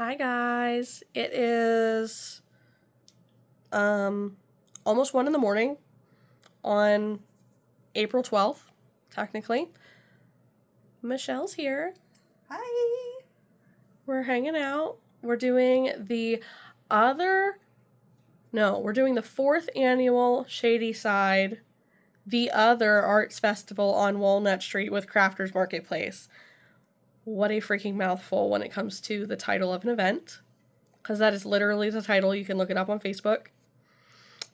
Hi guys. It is almost 1 in the morning on April 12th, technically. Michelle's here. Hi. We're hanging out. We're doing we're doing the 4th annual Shady Side, the other arts festival on Walnut Street with Crafters Marketplace. What a freaking mouthful when it comes to the title of an event, because that is literally the title. You can look it up on Facebook.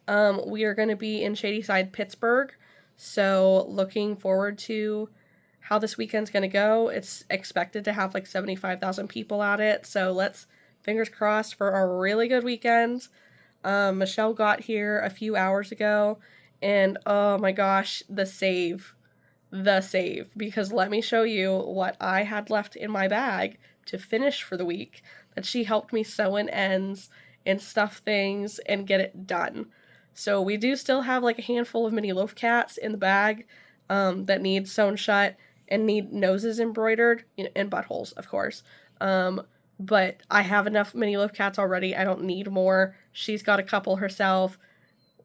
We are going to be in Shadyside, Pittsburgh, so looking forward to how this weekend's going to go. It's expected to have like 75,000 people at it, so fingers crossed for a really good weekend. Michelle got here a few hours ago, and oh my gosh, the save, because let me show you what I had left in my bag to finish for the week that she helped me sew in ends and stuff things and get it done. So we do still have like a handful of mini loaf cats in the bag that need sewn shut and need noses embroidered, and buttholes, of course. But I have enough mini loaf cats already. I don't need more. She's got a couple herself.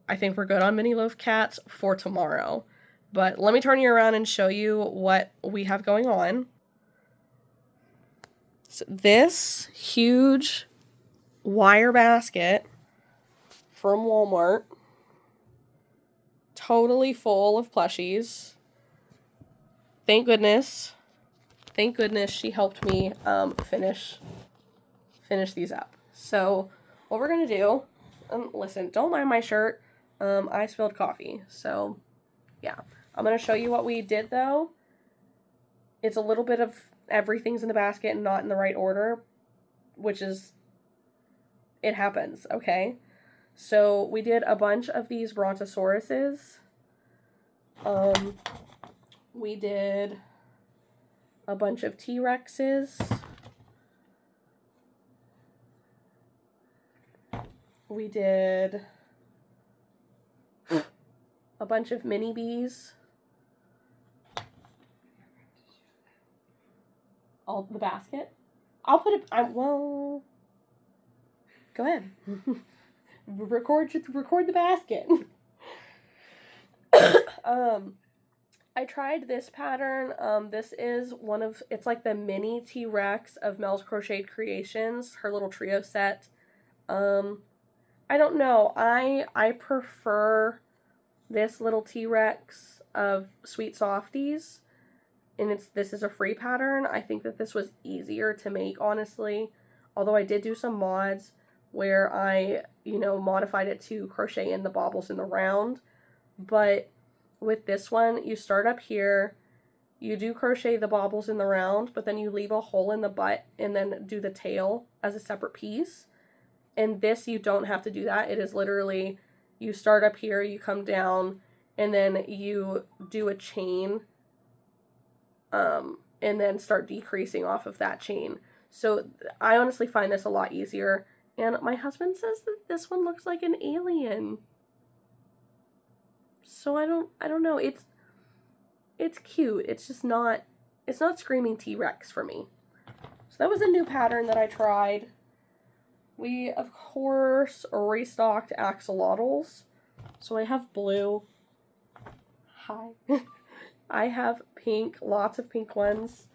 I think we're good on mini loaf cats for tomorrow. But let me turn you around and show you what we have going on. So this huge wire basket from Walmart, totally full of plushies. Thank goodness she helped me finish these up. So what we're gonna do, listen, don't mind my shirt. I spilled coffee, so yeah. I'm gonna show you what we did though. It's a little bit of everything's in the basket and not in the right order, it happens, okay? So we did a bunch of these brontosauruses. We did a bunch of T-Rexes. We did a bunch of mini bees. All the basket. I'll put it. Go ahead. record the basket. I tried this pattern. This is it's like the mini T-Rex of Mel's Crocheted Creations, her little trio set. I don't know. I prefer this little T-Rex of Sweet Softies, and this is a free pattern. I think that this was easier to make, honestly, although I did do some mods where I, modified it to crochet in the baubles in the round. But with this one, you start up here, you do crochet the baubles in the round, but then you leave a hole in the butt and then do the tail as a separate piece. And this, you don't have to do that. It is literally, you start up here, you come down, and then you do a chain, and then start decreasing off of that chain. So I honestly find this a lot easier. And my husband says that this one looks like an alien. So I don't know. It's cute. It's just not, it's not screaming T-Rex for me. So that was a new pattern that I tried. We, of course, restocked axolotls. So I have blue. Hi. I have pink, lots of pink ones.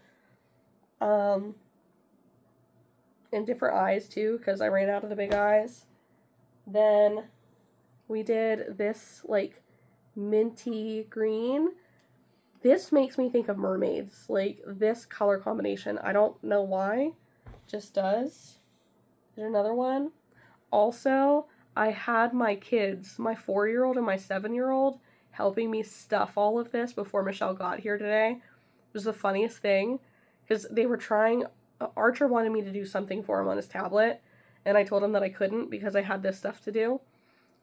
And different eyes too, because I ran out of the big eyes. Then we did this like minty green. This makes me think of mermaids. Like this color combination. I don't know why. Just does. There's another one. Also, I had my kids, my 4-year-old and my 7-year-old, helping me stuff all of this before Michelle got here today. It was the funniest thing, because they were trying. Archer wanted me to do something for him on his tablet, and I told him that I couldn't because I had this stuff to do.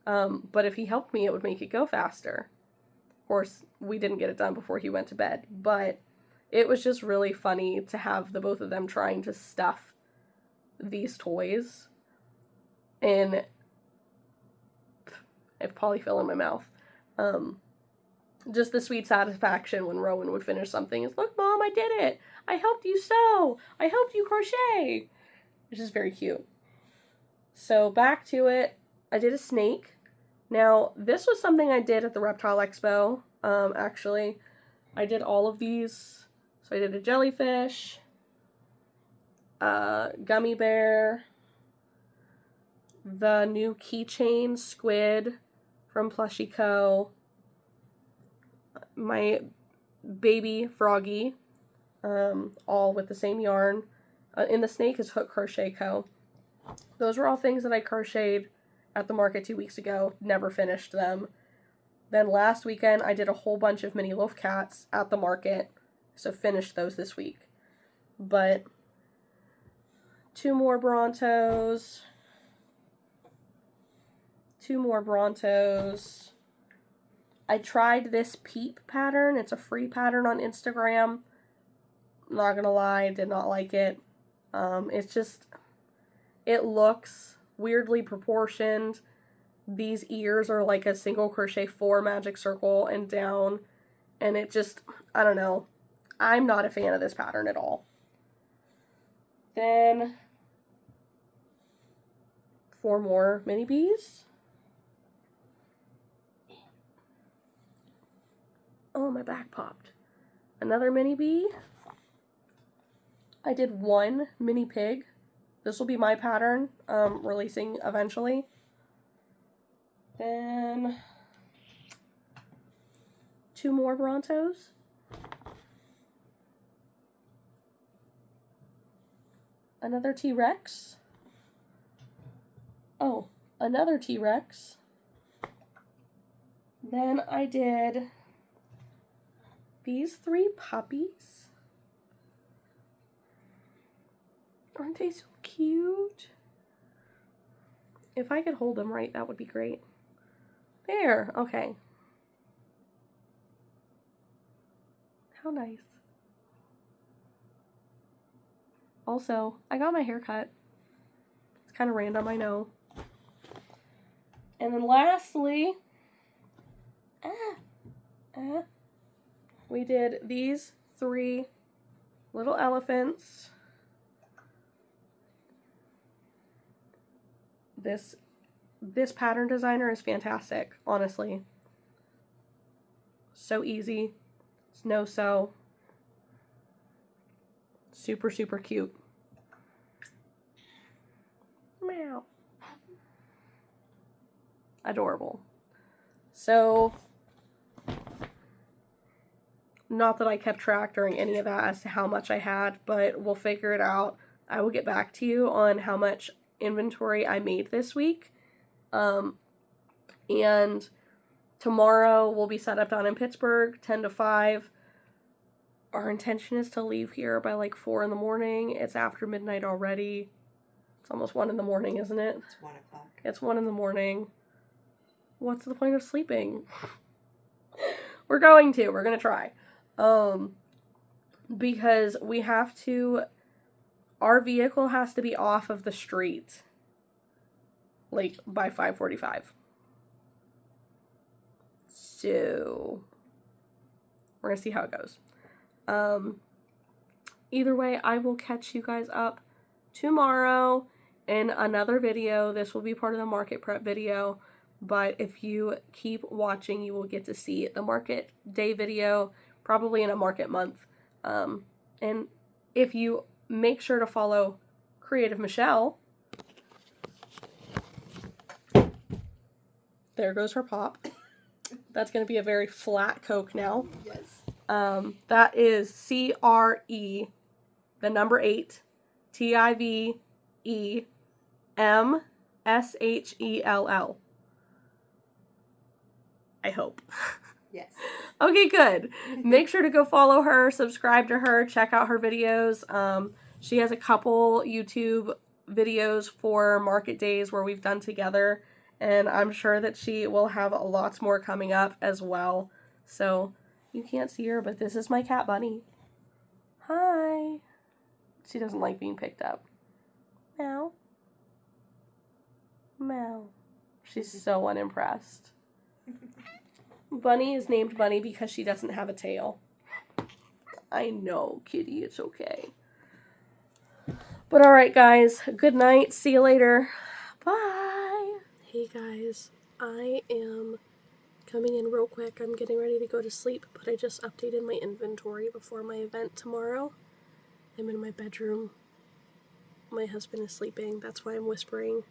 But if he helped me, it would make it go faster. Of course, we didn't get it done before he went to bed, but it was just really funny to have the both of them trying to stuff these toys. And I have polyfill in my mouth. Just the sweet satisfaction when Rowan would finish something is, look, Mom, I did it. I helped you sew. I helped you crochet. which is very cute. So back to it. I did a snake. Now, this was something I did at the Reptile Expo, actually. I did all of these. So I did a jellyfish, gummy bear, the new keychain squid from Plushie Co., my baby froggy, all with the same yarn. And the snake is Hook Crochet Co. Those were all things that I crocheted at the market 2 weeks ago. Never finished them. Then last weekend I did a whole bunch of mini loaf cats at the market. So finished those this week. But 2 more Brontos. 2 more Brontos. I tried this Peep pattern. It's a free pattern on Instagram. Not gonna lie, did not like it. It's just, it looks weirdly proportioned. These ears are like a single crochet 4 magic circle and down. And it just, I don't know. I'm not a fan of this pattern at all. Then 4 more mini bees. Oh, my back popped. Another mini bee. I did 1 mini pig. This will be my pattern, releasing eventually. Then 2 more Brontos. Another T-Rex. Oh, another T-Rex. Then I did these 3 puppies. Aren't they so cute? If I could hold them right, that would be great. There, okay. How nice. Also, I got my hair cut. It's kind of random, I know. And then lastly, we did these 3 little elephants. This pattern designer is fantastic, honestly. So easy. It's no-sew. Super, super cute. Meow. Adorable. So, not that I kept track during any of that as to how much I had, but we'll figure it out. I will get back to you on how much inventory I made this week. And tomorrow we'll be set up down in Pittsburgh, 10 to 5. Our intention is to leave here by like 4 in the morning. It's after midnight already. It's almost 1 in the morning, isn't it? It's 1 o'clock. It's 1 in the morning. What's the point of sleeping? We're going to try. Because we have to, our vehicle has to be off of the street, like, by 5:45. So, we're gonna see how it goes. Either way, I will catch you guys up tomorrow in another video. This will be part of the market prep video, but if you keep watching, you will get to see the market day video, probably in a market month. And if you make sure to follow Creative Michelle, there goes her pop. That's going to be a very flat Coke now. Yes. That is CRE, the number 8, TIVEMSHELL. I hope. Yes. Okay, good. Make sure to go follow her, subscribe to her, check out her videos. She has a couple YouTube videos for market days where we've done together, and I'm sure that she will have lots more coming up as well. So, you can't see her, but this is my cat bunny. Hi. She doesn't like being picked up. Meow. Meow. She's so unimpressed. Bunny is named Bunny because she doesn't have a tail. I know, kitty, it's okay. But alright guys, good night. See you later. Bye. Hey guys, I am coming in real quick. I'm getting ready to go to sleep, but I just updated my inventory before my event tomorrow. I'm in my bedroom. My husband is sleeping. That's why I'm whispering.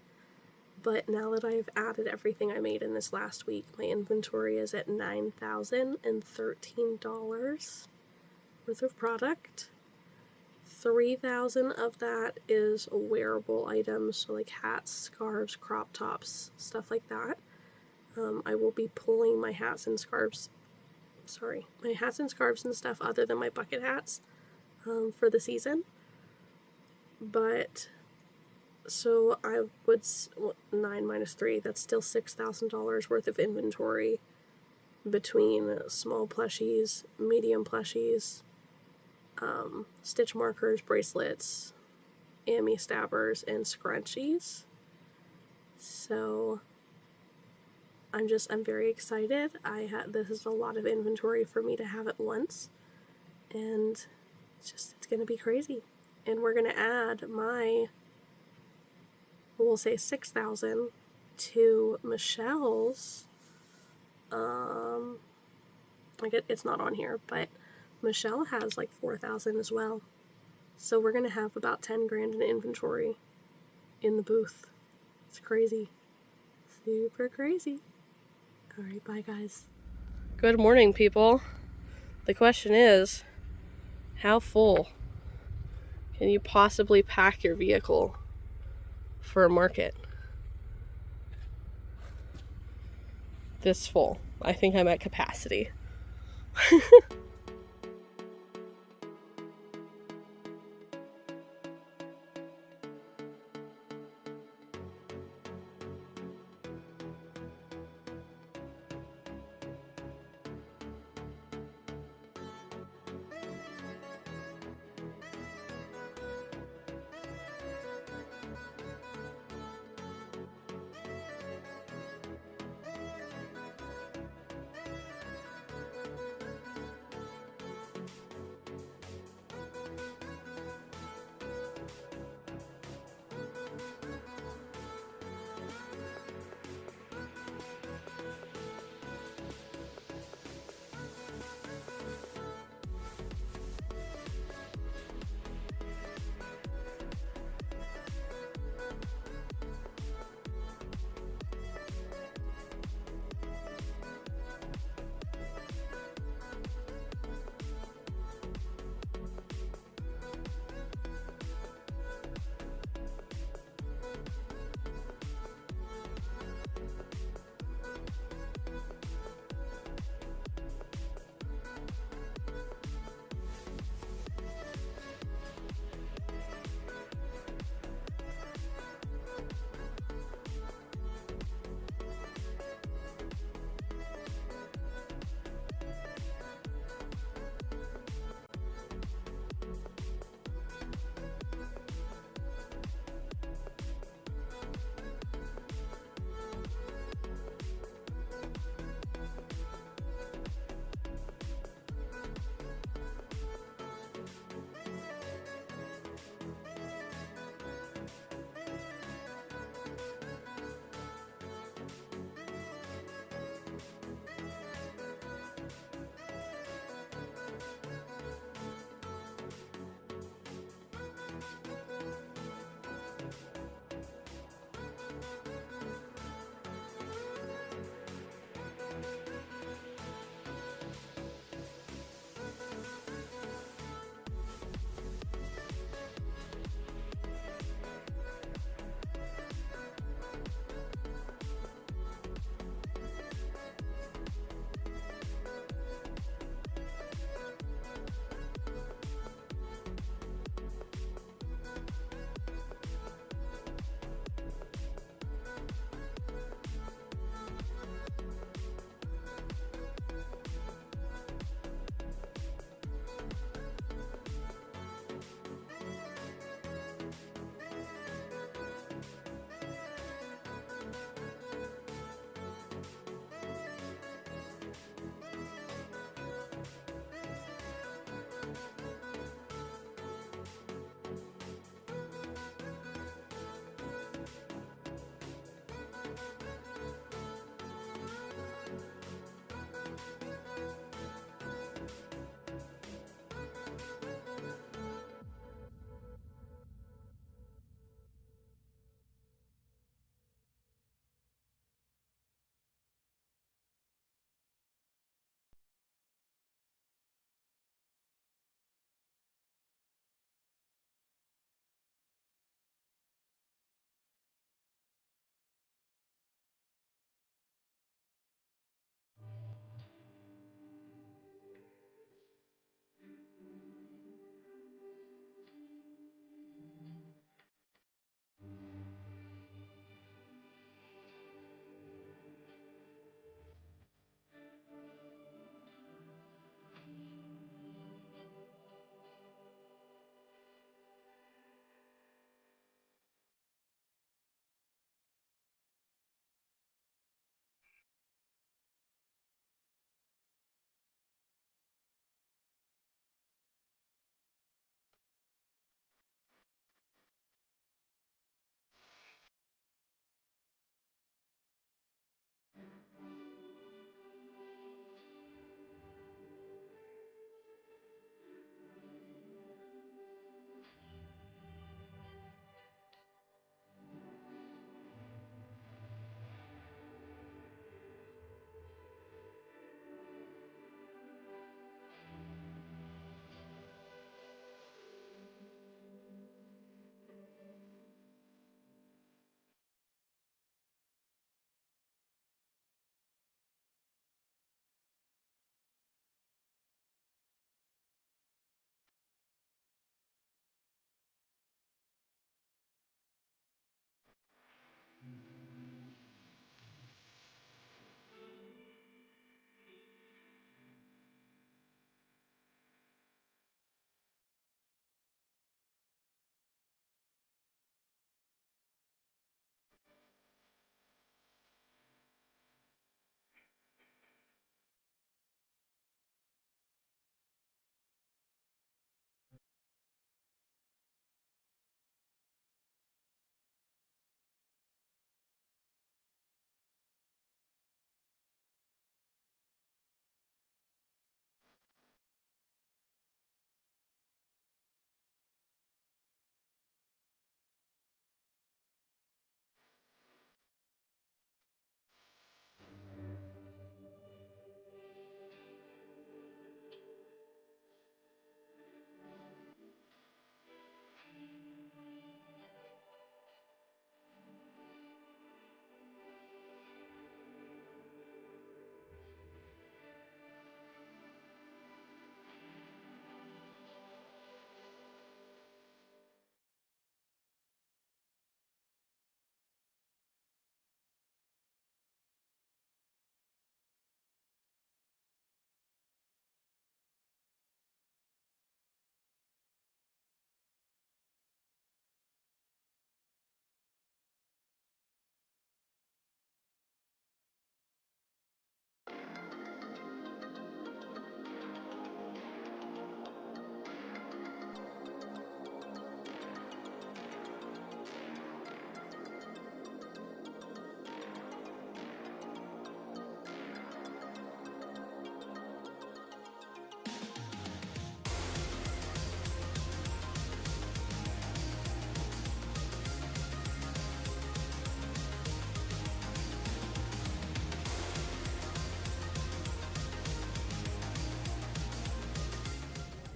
But now that I've added everything I made in this last week, my inventory is at $9,013 worth of product. 3,000 of that is wearable items, so like hats, scarves, crop tops, stuff like that. I will be pulling my hats and scarves and stuff other than my bucket hats for the season. But so I would, 9 minus 3, that's still $6,000 worth of inventory between small plushies, medium plushies, stitch markers, bracelets, Amy stabbers, and scrunchies. So I'm very excited. This is a lot of inventory for me to have at once, and it's gonna be crazy. And we're gonna add we'll say 6,000 to Michelle's. It's not on here, but Michelle has like 4,000 as well. So we're gonna have about 10 grand in inventory in the booth. It's crazy. Super crazy. Alright, bye guys. Good morning, people. The question is, how full can you possibly pack your vehicle for a market? This full. I think I'm at capacity.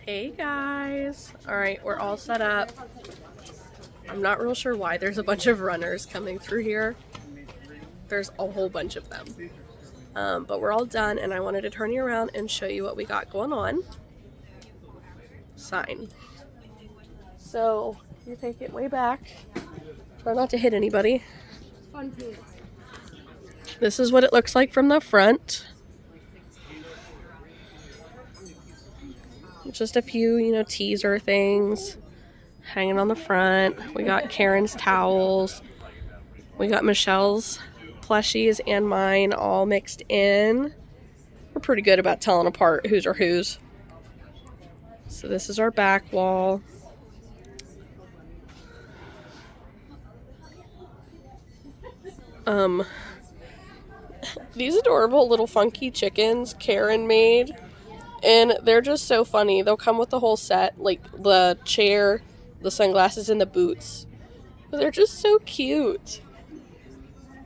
Hey guys. Alright, we're all set up. I'm not real sure why there's a bunch of runners coming through here. There's a whole bunch of them. But we're all done, and I wanted to turn you around and show you what we got going on. Sign. So, you take it way back. Try not to hit anybody. Fun pants. This is what it looks like from the front. Just a few, you know, teaser things hanging on the front. We got Karen's towels. We got Michelle's plushies and mine all mixed in. We're pretty good about telling apart whose are whose. So this is our back wall. These adorable little funky chickens Karen made. And they're just so funny. They'll come with the whole set, like the chair, the sunglasses, and the boots. But they're just so cute.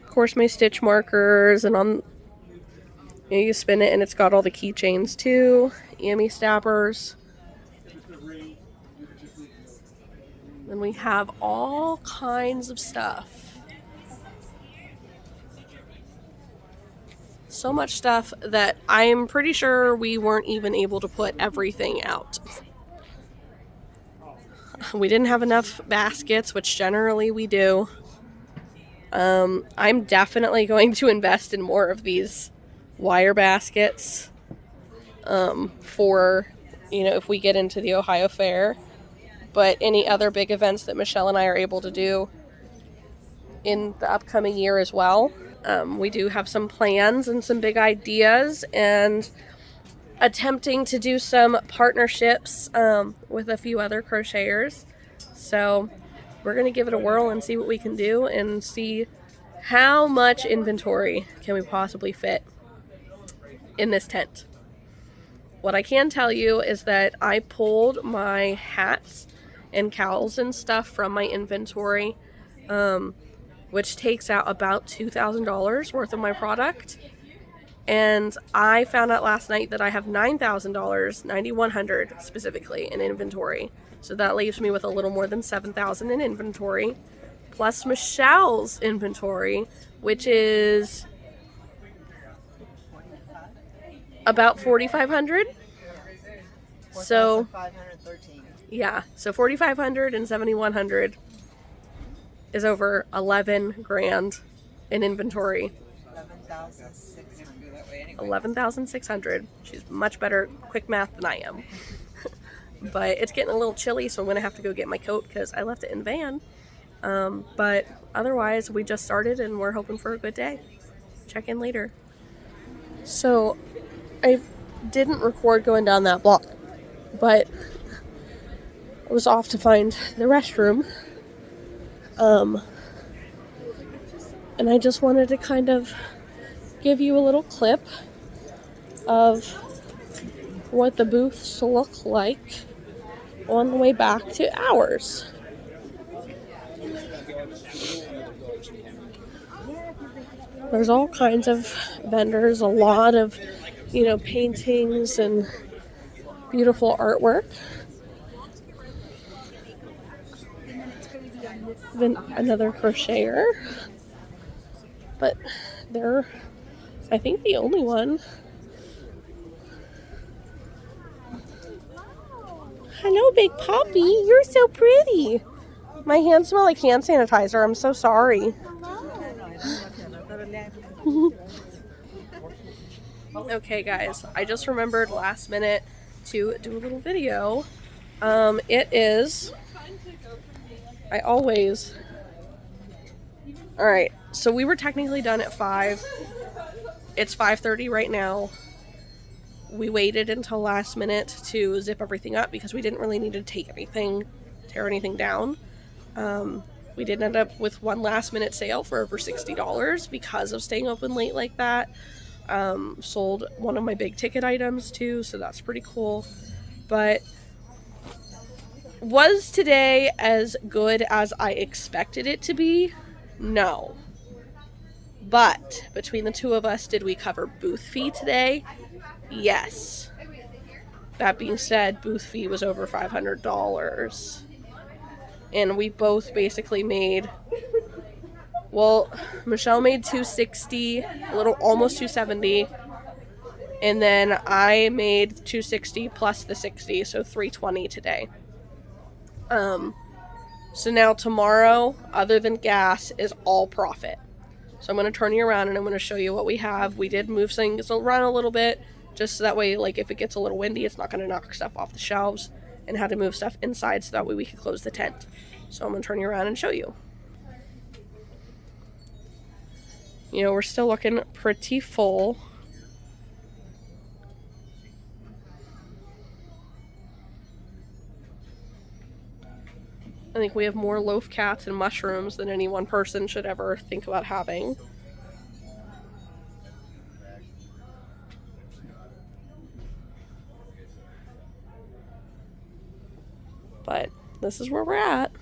Of course, my stitch markers, and on you spin it, and it's got all the keychains too. Yummy stappers. Then we have all kinds of stuff. So much stuff that I'm pretty sure we weren't even able to put everything out. We didn't have enough baskets, which generally we do. I'm definitely going to invest in more of these wire baskets for, you know, if we get into the Ohio Fair. But any other big events that Michelle and I are able to do in the upcoming year as well. We do have some plans and some big ideas, and attempting to do some partnerships with a few other crocheters. So we're going to give it a whirl and see what we can do and see how much inventory can we possibly fit in this tent. What I can tell you is that I pulled my hats and cowls and stuff from my inventory, which takes out about $2,000 worth of my product. And I found out last night that I have $9,000, $9,100 specifically, in inventory. So that leaves me with a little more than $7,000 in inventory, plus Michelle's inventory, which is about $4,500. So, yeah, so $4,500 and $7,100 is over 11 grand in inventory. 11,600. She's much better quick math than I am. But it's getting a little chilly, so I'm gonna have to go get my coat because I left it in van. But otherwise, we just started and we're hoping for a good day. Check in later. So I didn't record going down that block, but I was off to find the restroom. And I just wanted to kind of give you a little clip of what the booths look like on the way back to ours. There's all kinds of vendors, a lot of, you know, paintings and beautiful artwork. Been another crocheter, but they're, I think, the only one. Hello, Big Poppy. You're so pretty. My hands smell like hand sanitizer. I'm so sorry. Okay, guys. I just remembered last minute to do a little video. It is... Alright, so we were technically done at 5. It's 5:30 right now. We waited until last minute to zip everything up because we didn't really need to tear anything down. We did end up with one last minute sale for over $60 because of staying open late like that. Sold one of my big ticket items too, so that's pretty cool. But was today as good as I expected it to be? No. But between the two of us, did we cover booth fee today? Yes. That being said, booth fee was over $500. And we both basically made, well, Michelle made $260, a little, almost $270. And then I made $260 plus the $60, so $320 today. So now tomorrow, other than gas, is all profit. So I'm going to turn you around and I'm going to show you what we have. We did move things around a little bit, just so that way, like, if it gets a little windy, it's not going to knock stuff off the shelves, and had to move stuff inside so that way we could close the tent. So I'm going to turn you around and show you. You know, we're still looking pretty full. I think we have more loaf cats and mushrooms than any one person should ever think about having. But this is where we're at.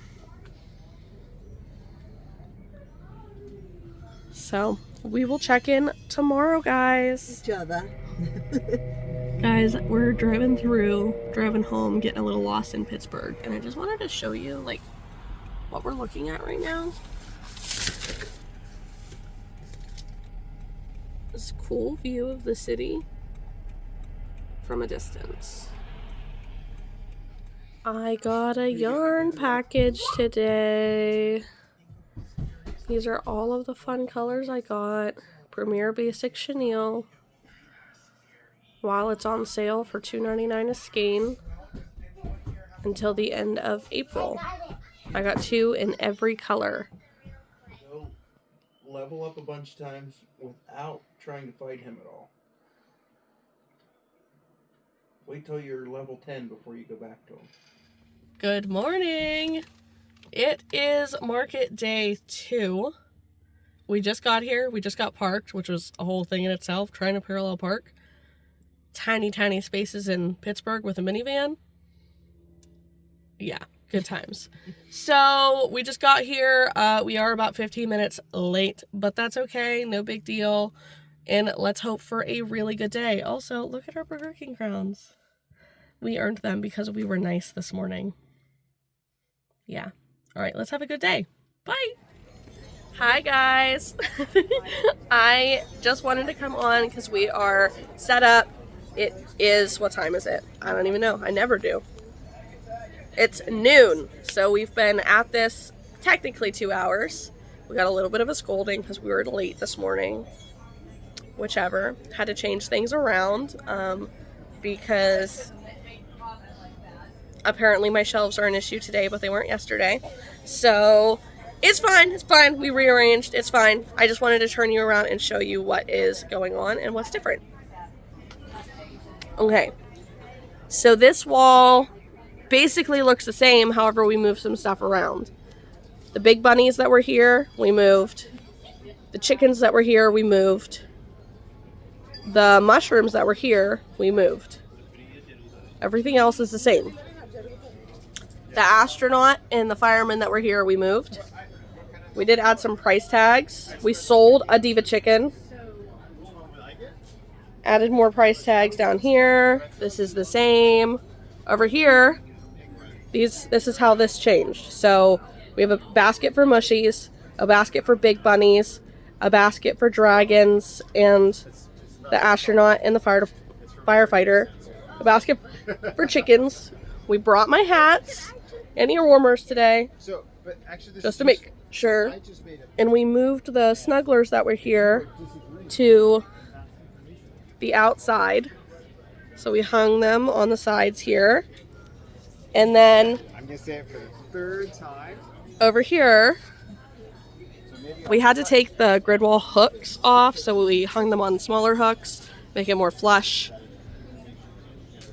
So we will check in tomorrow, guys. Each other. Guys, we're driving home, getting a little lost in Pittsburgh, and I just wanted to show you, like, what we're looking at right now. This cool view of the city from a distance. I got a yarn package today. These are all of the fun colors I got. Premier Basic Chenille. While it's on sale for $2.99 a skein until the end of April. I got 2 in every color. He'll level up a bunch of times without trying to fight him at all. Wait till you're level 10 before you go back to him. Good morning. It is market day 2. We just got here. We just got parked, which was a whole thing in itself, trying to parallel park. Tiny, tiny spaces in Pittsburgh with a minivan. Yeah, good times. So we just got here. We are about 15 minutes late, but that's okay. No big deal. And let's hope for a really good day. Also, look at our Burger King crowns. We earned them because we were nice this morning. Yeah. All right, let's have a good day. Bye. Hi, guys. I just wanted to come on because we are set up. It is, what time is it? I don't even know. I never do. It's noon. So we've been at this technically 2 hours. We got a little bit of a scolding because we were late this morning. Whichever. Had to change things around because apparently my shelves are an issue today, but they weren't yesterday. So it's fine. It's fine. We rearranged. It's fine. I just wanted to turn you around and show you what is going on and what's different. Okay, so this wall basically looks the same, however we moved some stuff around. The big bunnies that were here, we moved. The chickens that were here, we moved. The mushrooms that were here, we moved. Everything else is the same. The astronaut and the fireman that were here, we moved. We did add some price tags. We sold a Diva chicken. Added more price tags down here. This is the same. Over here, this is how this changed. So we have a basket for mushies, a basket for big bunnies, a basket for dragons and the astronaut and the firefighter, a basket for chickens. We brought my hats and ear warmers today, just to make sure. And we moved the snugglers that were here to the outside. So we hung them on the sides here. And then I'm gonna say it for the 3rd time. Over here, we had to take the grid wall hooks off, so we hung them on smaller hooks, make it more flush.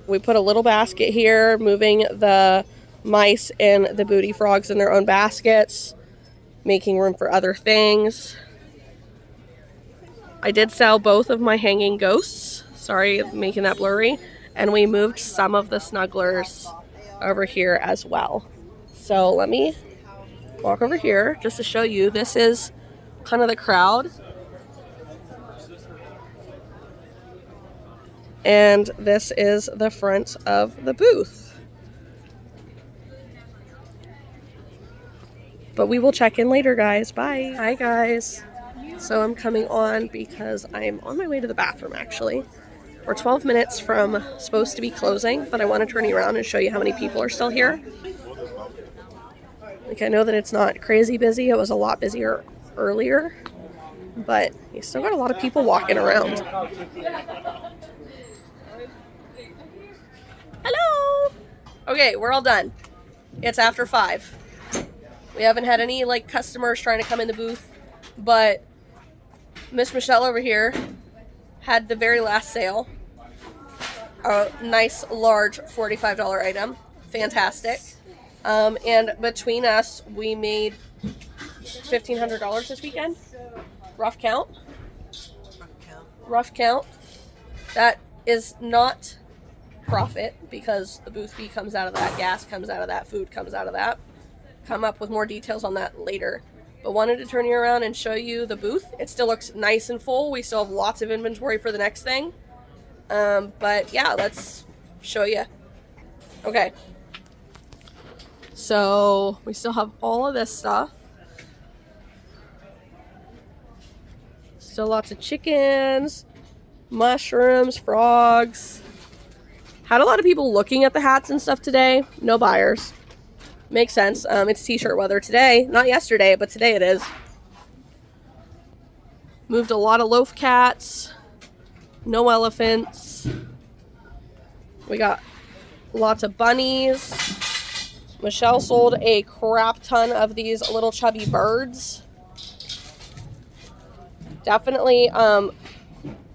We put a little basket here, moving the mice and the booty frogs in their own baskets, making room for other things. I did sell both of my hanging ghosts. Sorry, making that blurry. And we moved some of the snugglers over here as well. So let me walk over here just to show you. This is kind of the crowd. And this is the front of the booth. But we will check in later, guys. Bye. Hi, guys. So I'm coming on because I'm on my way to the bathroom, actually. We're 12 minutes from supposed to be closing, but I want to turn you around and show you how many people are still here. Like, I know that it's not crazy busy. It was a lot busier earlier, but you still got a lot of people walking around. Hello! Okay, we're all done. It's after 5. We haven't had any, like, customers trying to come in the booth, but Miss Michelle over here had the very last sale. A nice, large $45 item. Fantastic. And between us, we made $1,500 this weekend. Rough count. Rough count. That is not profit because the booth fee comes out of that, gas comes out of that, food comes out of that. Come up with more details on that later. But wanted to turn you around and show you the booth. It still looks nice and full. We still have lots of inventory for the next thing. But yeah, let's show you. Okay. So we still have all of this stuff. Still lots of chickens, mushrooms, frogs. Had a lot of people looking at the hats and stuff today. No buyers. Makes sense. It's t-shirt weather today. Not yesterday, but today it is. Moved a lot of loaf cats. No elephants. We got lots of bunnies. Michelle sold a crap ton of these little chubby birds. Definitely,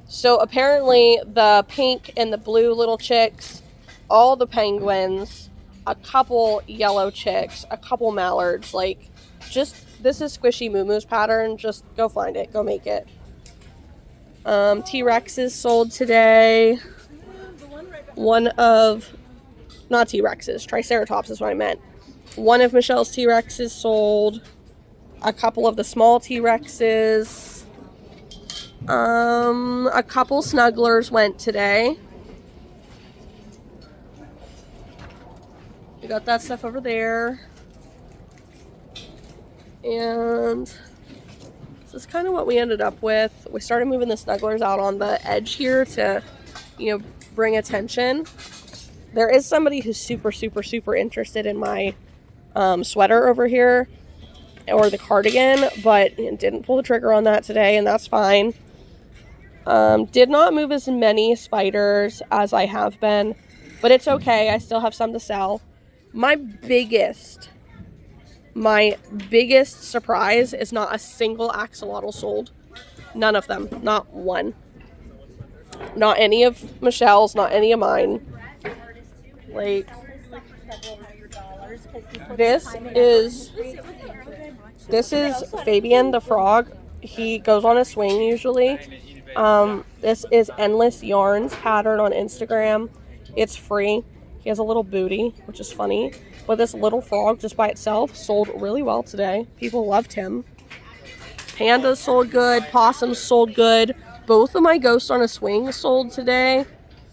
so apparently the pink and the blue little chicks, all the penguins, a couple yellow chicks, a couple mallards, like, just, this is Squishy Moo Moo's pattern. Just go find it. Go make it. T-Rexes sold today. One of, not T-Rexes, Triceratops is what I meant. One of Michelle's T-Rexes sold. A couple of the small T-Rexes. A couple snugglers went today. We got that stuff over there. And this is kind of what we ended up with. We started moving the snugglers out on the edge here to, bring attention. There is somebody who's super, super, super interested in my sweater over here, or the cardigan, but didn't pull the trigger on that today, and that's fine. Did not move as many spiders as I have been, but it's okay. I still have some to sell. My biggest surprise is not a single axolotl sold. None of them. Not one. Not any of Michelle's, not any of mine. Like, this is Fabian the frog. He goes on a swing usually. This is Endless Yarns pattern on Instagram. It's free. He has a little booty, which is funny. But this little frog just by itself sold really well today. People loved him. Pandas sold good. Possums sold good. Both of my Ghost on a Swing sold today.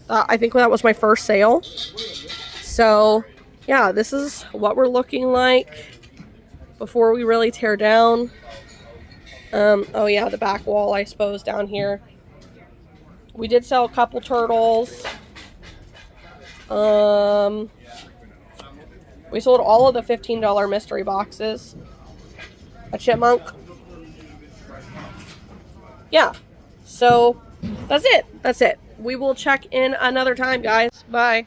I think that was my first sale. So, yeah, this is what we're looking like before we really tear down. Oh yeah, the back wall, I suppose, down here. We did sell a couple turtles. We sold all of the $15 mystery boxes. A chipmunk. Yeah. So, that's it. That's it. We will check in another time, guys. Bye.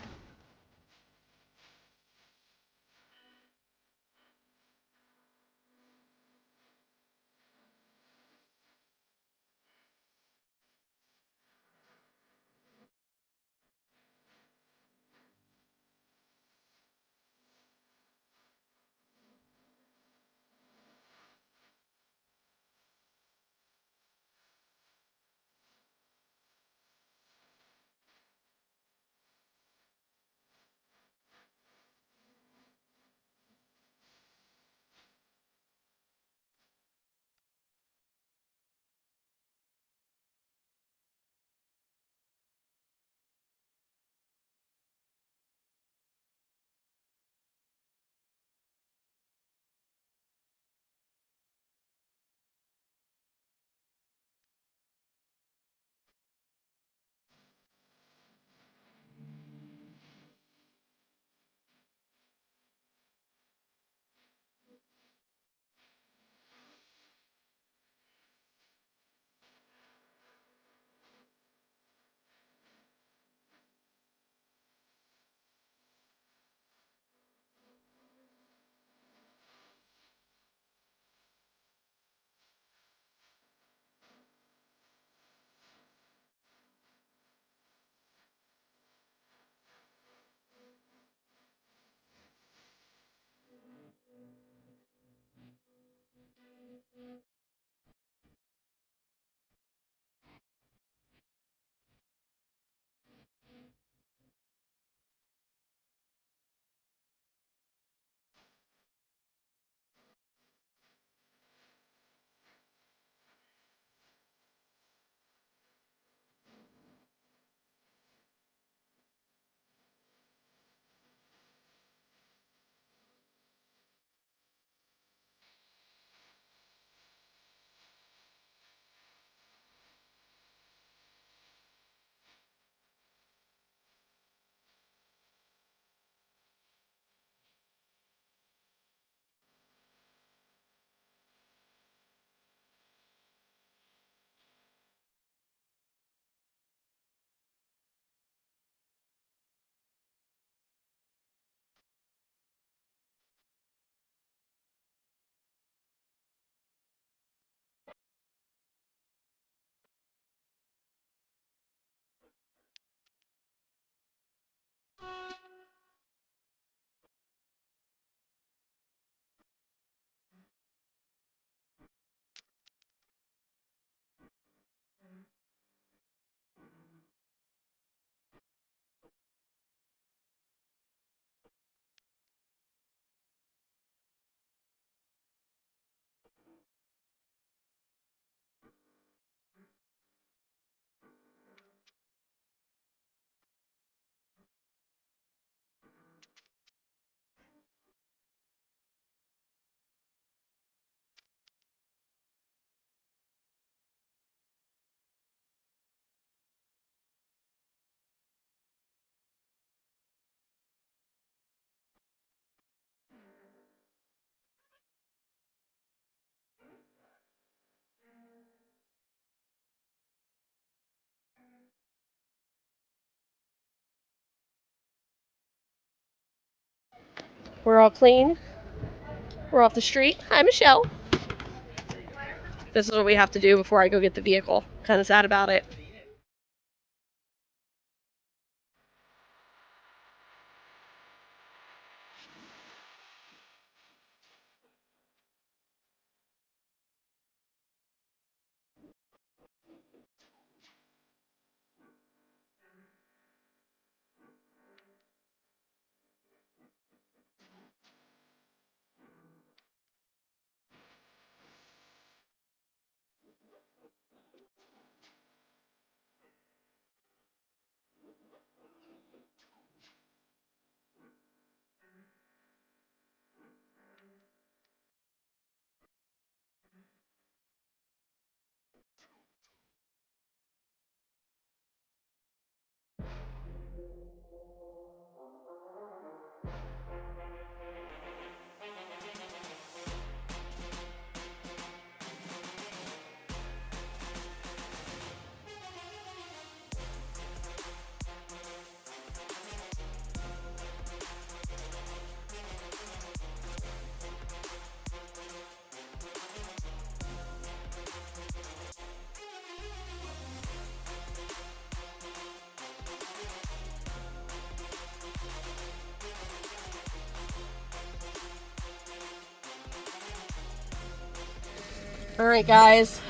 We're all clean. We're off the street. Hi, Michelle. This is what we have to do before I go get the vehicle. Kind of sad about it. Alright guys,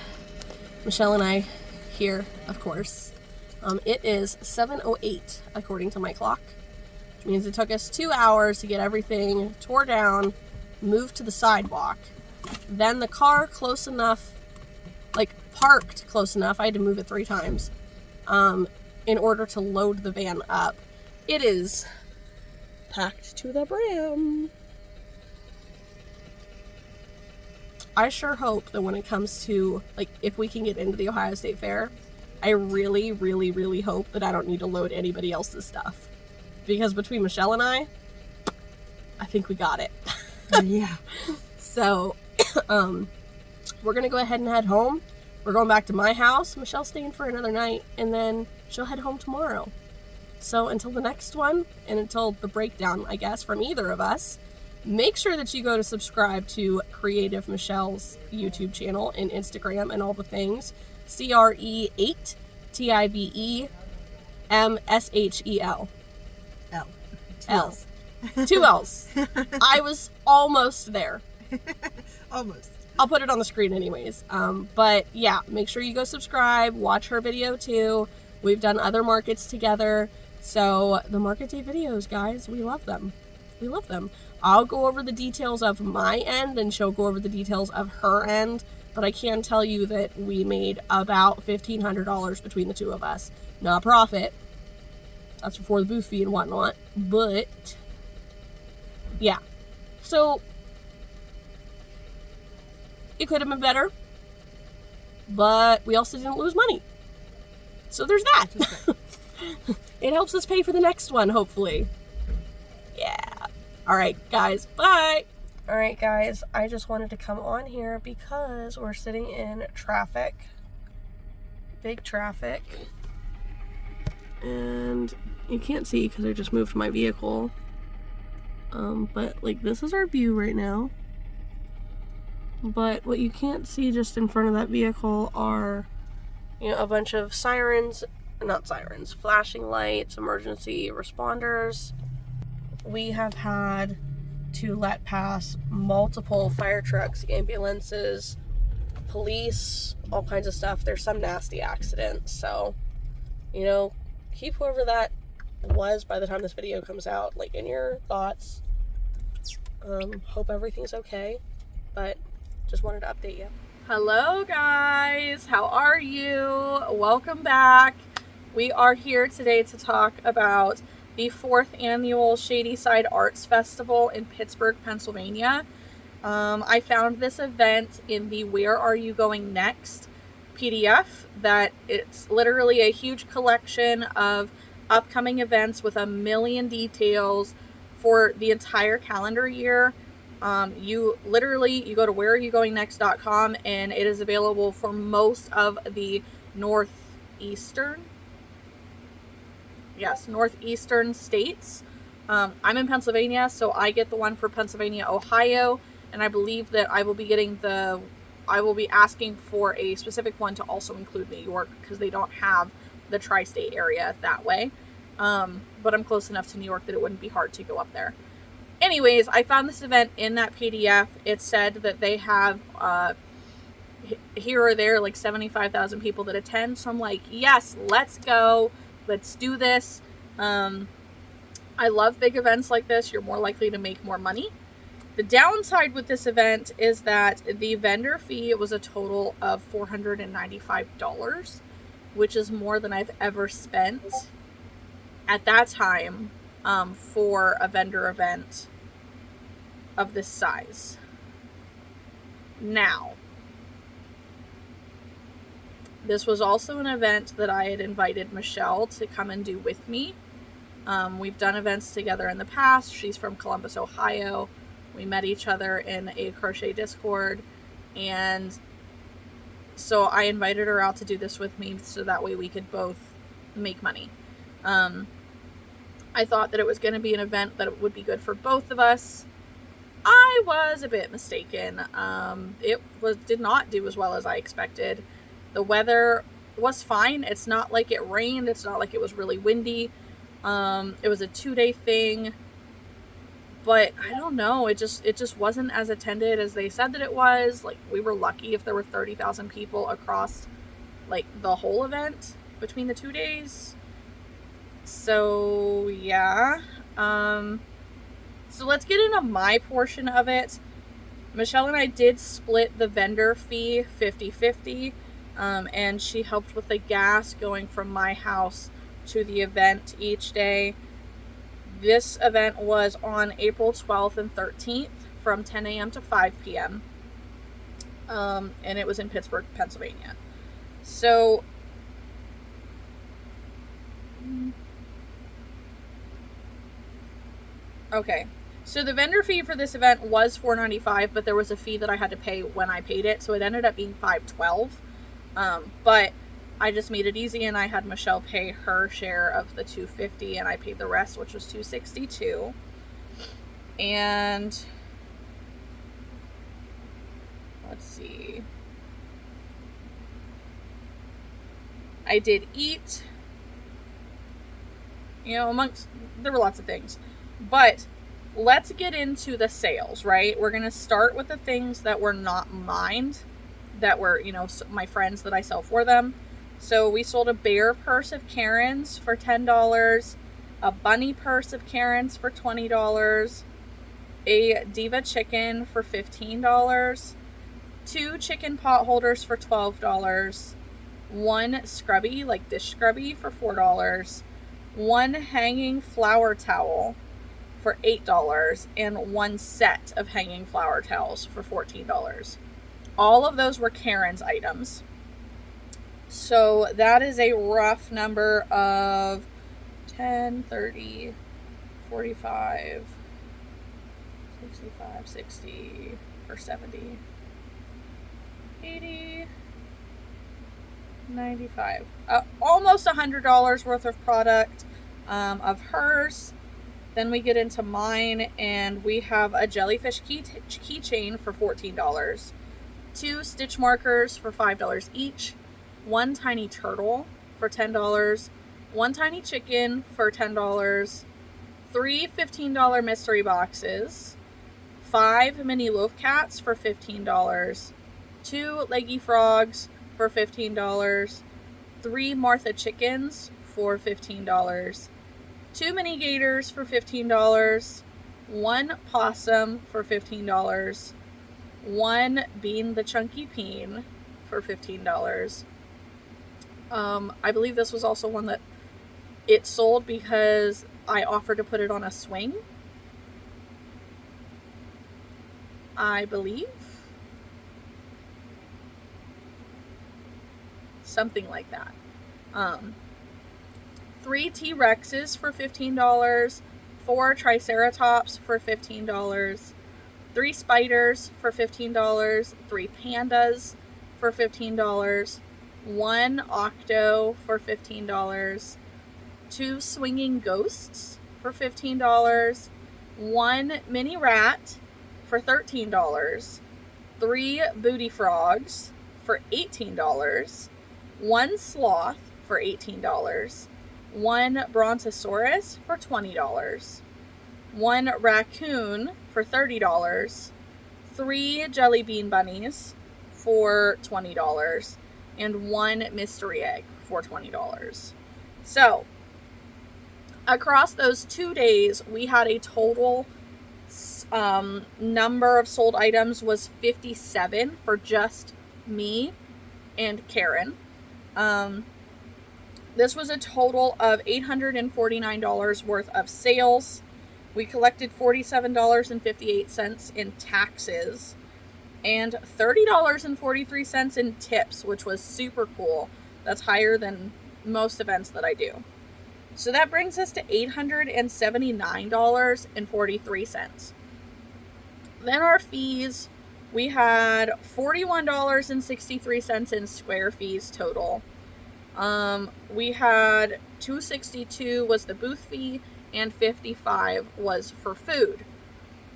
Michelle and I here, of course. It is 7:08 according to my clock, which means it took us 2 hours to get everything tore down, moved to the sidewalk. Then the car close enough, like parked close enough, I had to move it 3 times, in order to load the van up. It is packed to the brim. I sure hope that when it comes to, like, if we can get into the Ohio State Fair, I really, really, really hope that I don't need to load anybody else's stuff. Because between Michelle and I think we got it. Yeah. So, we're gonna go ahead and head home. We're going back to my house. Michelle's staying for another night, and then she'll head home tomorrow. So until the next one, and until the breakdown, I guess, from either of us, make sure that you go to subscribe to Creative Michelle's YouTube channel and Instagram and all the things. CRE8 TIVEMSHEL. L. L. 2 L's. I was almost there. Almost. I'll put it on the screen anyways. But yeah, make sure you go subscribe, watch her video too. We've done other markets together. So the market day videos, guys, we love them. We love them. I'll go over the details of my end and she'll go over the details of her end. But I can tell you that we made about $1,500 between the two of us. Not profit. That's before the booth fee and whatnot. But yeah. So it could have been better. But we also didn't lose money. So there's that. It helps us pay for the next one, hopefully. Yeah. All right, guys. Bye. All right, guys. I just wanted to come on here because we're sitting in traffic. Big traffic. And you can't see because I just moved my vehicle. But like this is our view right now. But what you can't see just in front of that vehicle are, you know, a bunch of sirens, not sirens, flashing lights, emergency responders. We have had to let pass multiple fire trucks, ambulances, police, all kinds of stuff. There's some nasty accidents. So, you know, keep whoever that was by the time this video comes out, like, in your thoughts. Hope everything's okay, but just wanted to update you. Hello guys, how are you? Welcome back. We are here today to talk about the 4th annual Shady Side Arts Festival in Pittsburgh, Pennsylvania. I found this event in the Where Are You Going Next PDF, that it's literally a huge collection of upcoming events with a million details for the entire calendar year. You go to whereareyougoingnext.com and it is available for most of the northeastern states. I'm in Pennsylvania, so I get the one for Pennsylvania, Ohio, and I believe that I will be asking for a specific one to also include New York because they don't have the tri-state area that way. But I'm close enough to New York that it wouldn't be hard to go up there. Anyways, I found this event in that PDF. It said that they have here or there like 75,000 people that attend. So I'm like, yes, let's go. Let's do this. I love big events like this. You're more likely to make more money. The downside with this event is that the vendor fee was a total of $495, which is more than I've ever spent at that time for a vendor event of this size. Now, this was also an event that I had invited Michelle to come and do with me. We've done events together in the past. She's from Columbus, Ohio. We met each other in a crochet Discord, and so I invited her out to do this with me so that way we could both make money. I thought that it was going to be an event that would be good for both of us. I was a bit mistaken. It did not do as well as I expected. The weather was fine. It's not like it rained. It's not like it was really windy. It was a 2-day thing, but I don't know. It just wasn't as attended as they said that it was. Like, we were lucky if there were 30,000 people across like the whole event between the 2 days. So yeah. So let's get into my portion of it. Michelle and I did split the vendor fee 50-50. And she helped with the gas going from my house to the event each day. This event was on April 12th and 13th from 10 a.m. to 5 p.m. And it was in Pittsburgh, Pennsylvania. So okay. So the vendor fee for this event was $495, but there was a fee that I had to pay when I paid it, so it ended up being $512. But I just made it easy and I had Michelle pay her share of the $250 and I paid the rest, which was $262. And let's see. I did eat, you know, there were lots of things, but let's get into the sales, right? We're going to start with the things that were not mine, that were, you know, my friends that I sell for them. So we sold a bear purse of Karen's for $10, a bunny purse of Karen's for $20, a diva chicken for $15, 2 chicken pot holders for $12, 1 scrubby, like dish scrubby, for $4, 1 hanging flower towel for $8, and 1 set of hanging flower towels for $14. All of those were Karen's items. So that is a rough number of 10, 30, 45, 65, 60, or 70, 80, 95. Almost $100 worth of product of hers. Then we get into mine, and we have a jellyfish keychain for $14, 2 stitch markers for $5 each, 1 tiny turtle for $10, 1 tiny chicken for $10, 3 $15 mystery boxes, 5 mini loaf cats for $15, 2 leggy frogs for $15, 3 Martha chickens for $15, 2 mini gators for $15, 1 possum for $15, 1 Bean the Chunky Peen for $15. I believe this was also one that it sold because I offered to put it on a swing, I believe. Something like that. 3 T-Rexes for $15, 4 Triceratops for $15, 3 spiders for $15, 3 pandas for $15, 1 octo for $15, 2 swinging ghosts for $15, 1 mini rat for $13, 3 booty frogs for $18, 1 sloth for $18, 1 brontosaurus for $20, 1 raccoon for $30, 3 jelly bean bunnies for $20, and 1 mystery egg for $20. So, across those 2 days, we had a total number of sold items was 57 for just me and Karen. This was a total of $849 worth of sales. We collected $47.58 in taxes and $30.43 in tips, which was super cool. That's higher than most events that I do. So that brings us to $879.43. Then our fees, we had $41.63 in square fees total. We had $262 was the booth fee, and $55 was for food.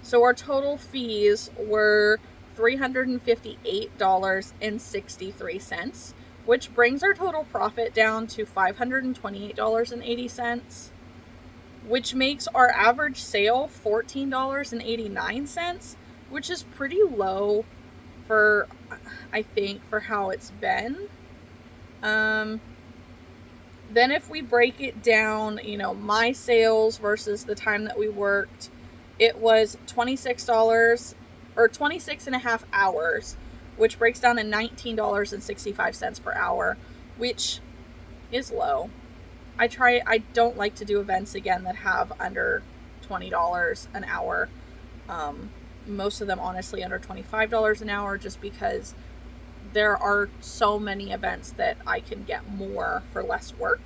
So our total fees were $358.63, which brings our total profit down to $528.80, which makes our average sale $14.89, which is pretty low for, I think, for how it's been. Then if we break it down, you know, my sales versus the time that we worked, it was $26 or 26 and a half hours, which breaks down to $19.65 per hour, which is low. I don't like to do events again that have under $20 an hour. Most of them honestly under $25 an hour, just because there are so many events that I can get more for less work.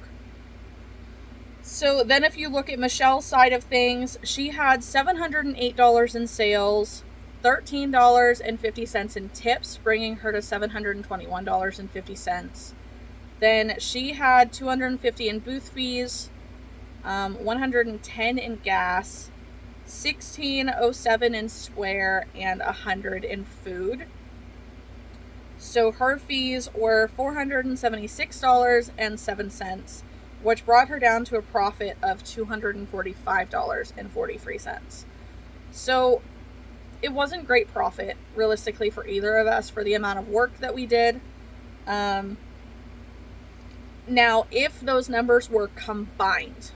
So then if you look at Michelle's side of things, she had $708 in sales, $13.50 in tips, bringing her to $721.50. Then she had $250 in booth fees, $110 in gas, $16.07 in square, and $100 in food. So her fees were $476.07, which brought her down to a profit of $245.43. So it wasn't great profit, realistically, for either of us for the amount of work that we did. Now, if those numbers were combined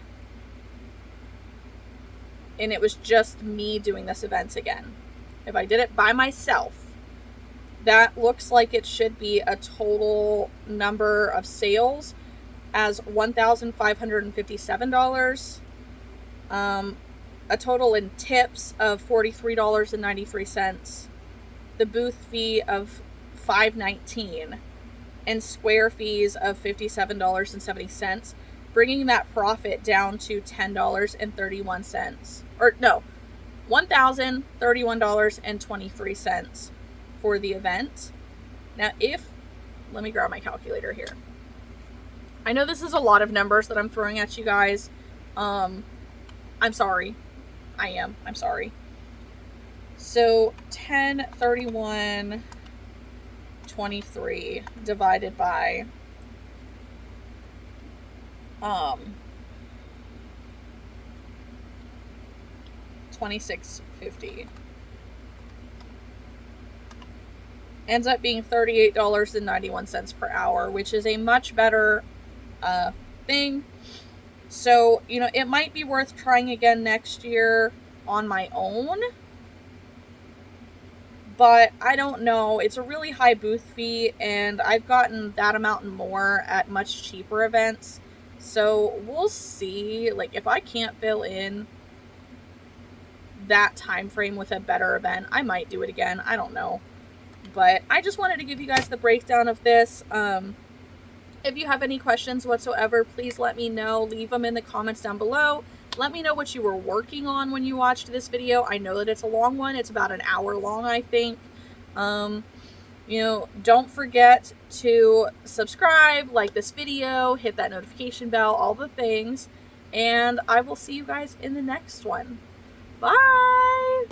and it was just me doing this event again, if I did it by myself, that looks like it should be a total number of sales as $1,557. A total in tips of $43.93. The booth fee of $5.19 and square fees of $57.70, bringing that profit down to $10.31. Or no, $1,031.23 for the event. Now, let me grab my calculator here. I know this is a lot of numbers that I'm throwing at you guys. I'm sorry. I'm sorry. So 1031.23 divided by 26.50 ends up being $38.91 per hour, which is a much better thing. So, you know, it might be worth trying again next year on my own, but I don't know. It's a really high booth fee, and I've gotten that amount and more at much cheaper events. So we'll see. Like, if I can't fill in that time frame with a better event, I might do it again. I don't know. But I just wanted to give you guys the breakdown of this. If you have any questions whatsoever, please let me know. Leave them in the comments down below. Let me know what you were working on when you watched this video. I know that it's a long one. It's about an hour long, I think. You know, don't forget to subscribe, like this video, hit that notification bell, all the things. And I will see you guys in the next one. Bye!